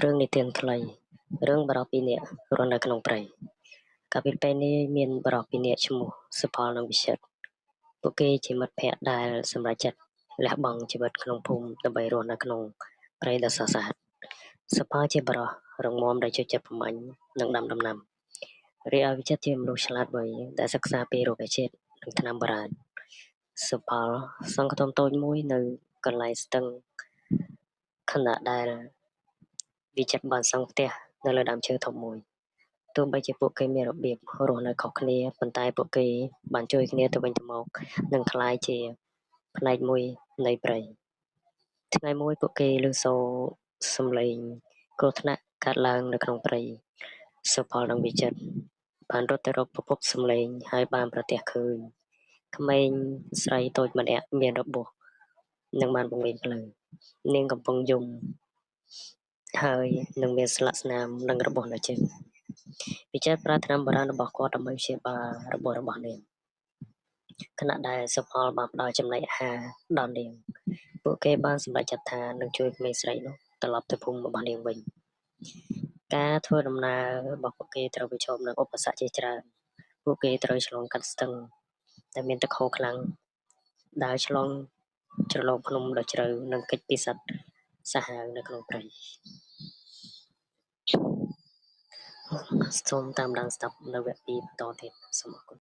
រឿងនិទានថ្លៃរឿងបរិបពីរនាក់រស់នៅក្នុងព្រៃកាលពីពេលនេះមានបរិបពីរនាក់ឈ្មោះសុផលនិងវិចិត្រពួកគេជាមិត្តភក្តិដែលសម្រេចចិត្តលះបង់ជីវិតក្នុងភូមិដើម្បីរស់នៅក្នុងព្រៃដ៏ស្រស់ស្អាតសុផលជាបរិសរឹងមាំដែលជួយចិត្តប្រមាញ់និងដាំដំណាំរីឯវិចិត្រជាមនុស្សឆ្លាតវៃដែលសិក្សាពីរុក្ខជាតិនិងថ្នាំបុរាណសុផលសង់ខ្ទមតូចមួយនៅកន្លែងស្ទឹងខណៈដែលវិចិត្របានសង់ផ្ទះនៅលើដើមឈើធំមួយទោះបីជាពួកគេមានរបៀបរស់នៅខុសគ្នាប៉ុន្តែពួកគេបានជួយគ្នាទៅវិញទៅមកនិងក្លាយជាផ្នែកមួយនៃព្រៃថ្ងៃមួយពួកគេឮសូរសំឡេងគ្រោះថ្នាក់កើតឡើងនៅក្នុងព្រៃសុផលនិងវិចិត្របានរត់ទៅរកប្រភពសំឡេងហើយបានប្រទះឃើញក្មេងស្រីតូចម្នាក់មានរបួសនិងបានបង្វេងភ្លៅនាងកំពុងយំហើយនឹងមានស្លាកស្នាមនិងរបួសនៅជើងវិចិត្រប្រើថ្នាំបុរាណរបស់គាត់ដើម្បីព្យាបាលរបួសរបស់នាងខណៈដែលសុផលបានផ្ដល់ចំណីអាហារដល់នាងពួកគេបានសម្រេចចិត្តថានឹងជួយក្មេងស្រីនោះត្រឡប់ទៅភូមិរបស់នាងវិញការធ្វើដំណើររបស់ពួកគេត្រូវប្រឈមនឹងឧបសគ្គជាច្រើនពួកគេត្រូវឆ្លងកាត់ស្ទឹងដែលមានទឹកហូរខ្លាំងដើរឆ្លងជ្រលងភ្នំដ៏ជ្រៅនិងគេចពីសត្វសាហាវនៅក្នុងព្រៃសូមតាមដានស្ដាប់នៅវគ្គ2បន្តទៀតសូមអរគុណ